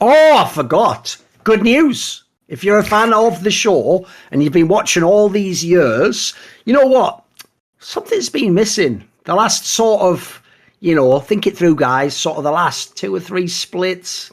Oh, I forgot. Good news. If you're a fan of the show and you've been watching all these years, you know what? Something's been missing. The last sort of, think it through, guys, sort of the last 2 or 3 splits.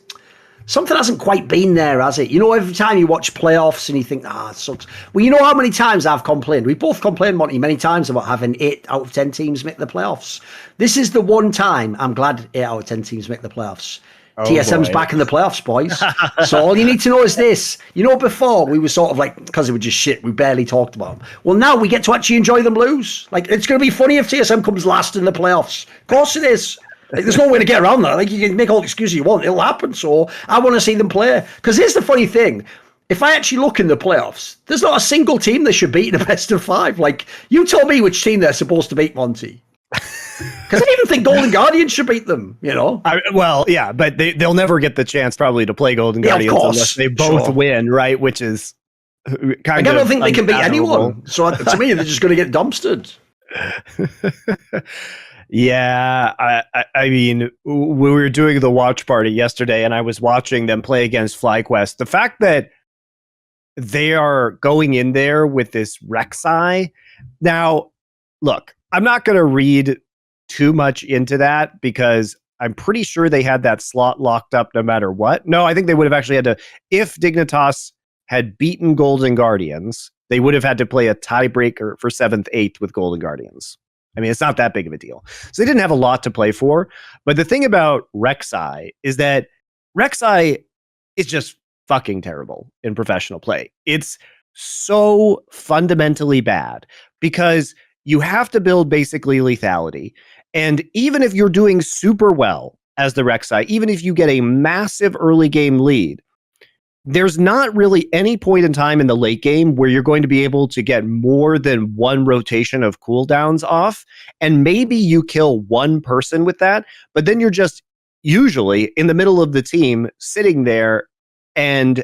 Something hasn't quite been there, has it? Every time you watch playoffs and you think, it sucks. Well, you know how many times I've complained? We both complained, Monty, many times about having 8 out of 10 teams make the playoffs. This is the one time I'm glad 8 out of 10 teams make the playoffs. Oh, TSM's boy. Back in the playoffs, boys. So all you need to know is this. Before we were sort of like, because they were just shit, we barely talked about them. Well, now we get to actually enjoy them lose. Like, it's going to be funny if TSM comes last in the playoffs. Of course it is. Like, there's no way to get around that. Like, you can make all the excuses you want. It'll happen. So I want to see them play. Because here's the funny thing. If I actually look in the playoffs, there's not a single team they should beat in a best of 5. Like, you tell me which team they're supposed to beat, Monty. Because I don't even think Golden Guardians should beat them, Well, yeah, but they'll never get the chance probably to play Golden Guardians unless they both win, right? Which is I don't think they can beat anyone. So to me, they're just going to get dumpstered. Yeah, I mean, we were doing the watch party yesterday, and I was watching them play against FlyQuest. The fact that they are going in there with this Rek'Sai. Now, look, I'm not going to read too much into that because I'm pretty sure they had that slot locked up no matter what. No, I think they would have actually had to, if Dignitas had beaten Golden Guardians, they would have had to play a tiebreaker for 7th, 8th with Golden Guardians. I mean, it's not that big of a deal. So they didn't have a lot to play for. But the thing about Rek'Sai is that Rek'Sai is just fucking terrible in professional play. It's so fundamentally bad because you have to build basically lethality. And even if you're doing super well as the Rek'Sai, even if you get a massive early game lead, there's not really any point in time in the late game where you're going to be able to get more than one rotation of cooldowns off. And maybe you kill one person with that, but then you're just usually in the middle of the team sitting there and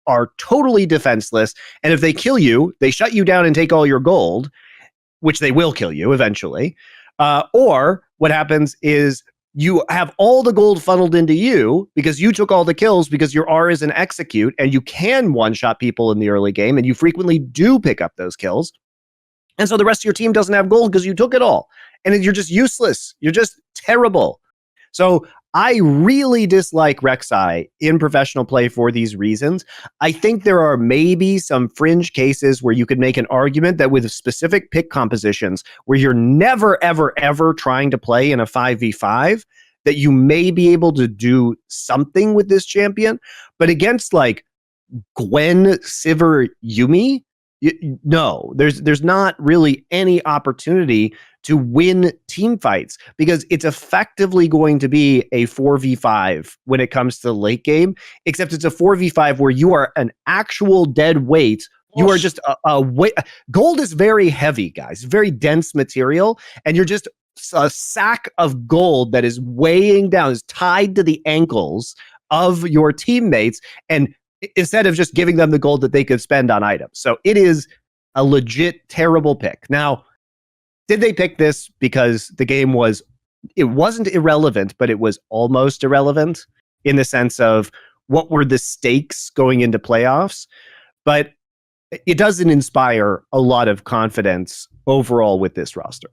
are totally defenseless. And if they kill you, they shut you down and take all your gold, which they will kill you eventually. Or what happens is you have all the gold funneled into you because you took all the kills because your R is an execute and you can one-shot people in the early game and you frequently do pick up those kills. And so the rest of your team doesn't have gold because you took it all. And you're just useless. You're just terrible. So I really dislike Rek'Sai in professional play for these reasons. I think there are maybe some fringe cases where you could make an argument that with specific pick compositions where you're never, ever, ever trying to play in a 5v5, that you may be able to do something with this champion. But against like Gwen, Sivir, Yuumi, no, there's not really any opportunity to win team fights because it's effectively going to be a 4v5 when it comes to the late game, except it's a 4v5 where you are an actual dead weight. You are just a weight. Gold is very heavy, guys, very dense material, and you're just a sack of gold that is weighing down, is tied to the ankles of your teammates, and instead of just giving them the gold that they could spend on items. So it is a legit terrible pick. Now, did they pick this because the game it wasn't irrelevant, but it was almost irrelevant in the sense of what were the stakes going into playoffs? But it doesn't inspire a lot of confidence overall with this roster.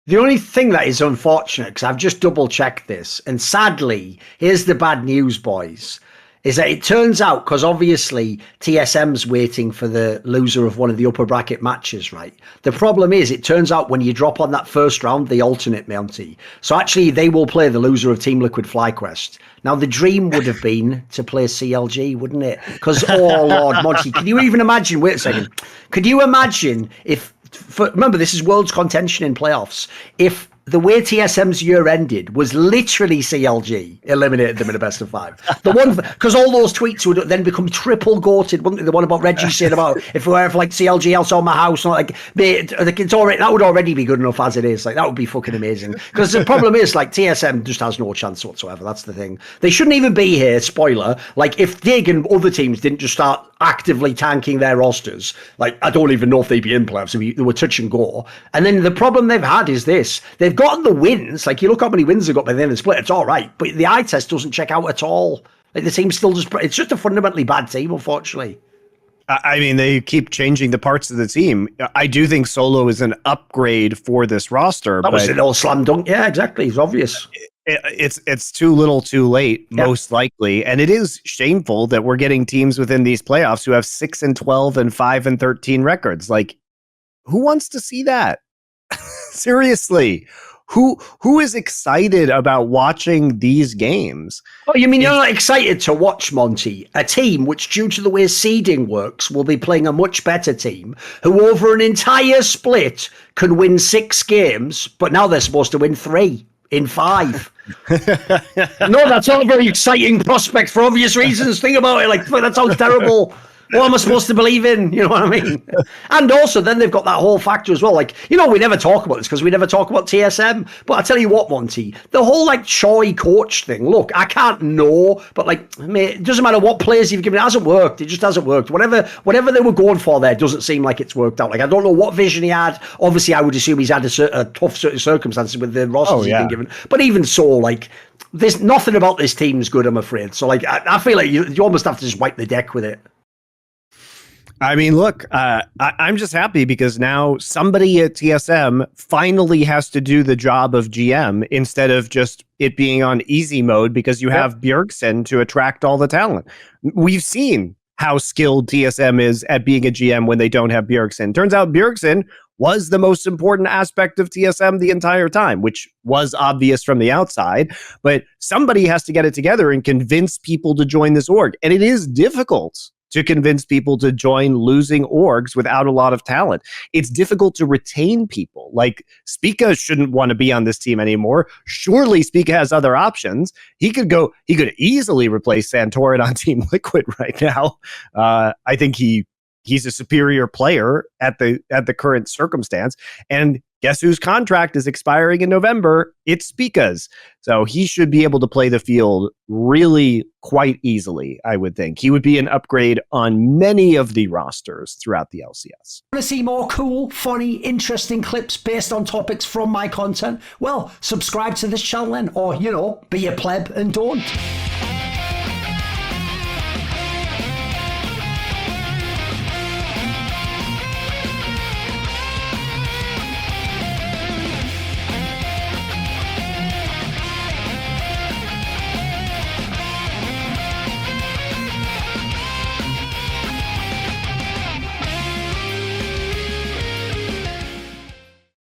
The only thing that is unfortunate, because I've just double checked this, and sadly, here's the bad news, boys, is that it turns out, because obviously TSM's waiting for the loser of one of the upper bracket matches, right? The problem is, it turns out when you drop on that first round, they alternate, Monty. So actually, they will play the loser of Team Liquid FlyQuest. Now, the dream would have been to play CLG, wouldn't it? Because, oh Lord, Monty, can you even imagine, wait a second, could you imagine if, remember, this is world's contention in playoffs, if the way TSM's year ended was literally CLG eliminated them in a best of 5. The one, because all those tweets would then become triple goated, wouldn't they? The one about Reggie saying about if we were for like CLG else on my house, not like it's already, that would already be good enough as it is. Like that would be fucking amazing. Because the problem is like TSM just has no chance whatsoever. That's the thing. They shouldn't even be here. Spoiler. Like if Dig and other teams didn't just start actively tanking their rosters, like I don't even know if they'd be in playoffs. They were touch and go. And then the problem they've had is this: they've gotten the wins. Like, you look how many wins they got by the end of the split, it's all right. But the eye test doesn't check out at all. Like, the team's still it's just a fundamentally bad team, unfortunately. I mean, they keep changing the parts of the team. I do think Solo is an upgrade for this roster. That was an old slam dunk. Yeah, exactly. It's obvious. It's too little too late, most likely. And it is shameful that we're getting teams within these playoffs who have 6-12 and 5-13 records. Like, who wants to see that? Seriously. Who is excited about watching these games? Oh, you mean you're not excited to watch, Monte? A team which, due to the way seeding works, will be playing a much better team, who over an entire split can win 6 games, but now they're supposed to win 3 in 5. No, that's not a very exciting prospect for obvious reasons. Think about it. Like, that sounds terrible. What am I supposed to believe in? You know what I mean? And also, then they've got that whole factor as well. Like, you know, we never talk about this because we never talk about TSM. But I tell you what, Monte, the whole, like, Choi coach thing, look, I can't know, but, like, mate, it doesn't matter what players you've given. It hasn't worked. It just hasn't worked. Whatever they were going for there doesn't seem like it's worked out. Like, I don't know what vision he had. Obviously, I would assume he's had a tough circumstances with the rosters he's been given. But even so, like, there's nothing about this team is good, I'm afraid. So, like, I feel like you almost have to just wipe the deck with it. I mean, look, I'm just happy because now somebody at TSM finally has to do the job of GM instead of just it being on easy mode because you have Bjergsen to attract all the talent. We've seen how skilled TSM is at being a GM when they don't have Bjergsen. Turns out Bjergsen was the most important aspect of TSM the entire time, which was obvious from the outside. But somebody has to get it together and convince people to join this org. And it is difficult to convince people to join losing orgs without a lot of talent. It's difficult to retain people. Like, Spica shouldn't want to be on this team anymore. Surely Spica has other options. He could easily replace Santorin on Team Liquid right now. I think he's a superior player at the current circumstance. And guess whose contract is expiring in November? It's Spica's. So he should be able to play the field really quite easily, I would think. He would be an upgrade on many of the rosters throughout the LCS. Want to see more cool, funny, interesting clips based on topics from my content? Well, subscribe to this channel then, or, you know, be a pleb and don't.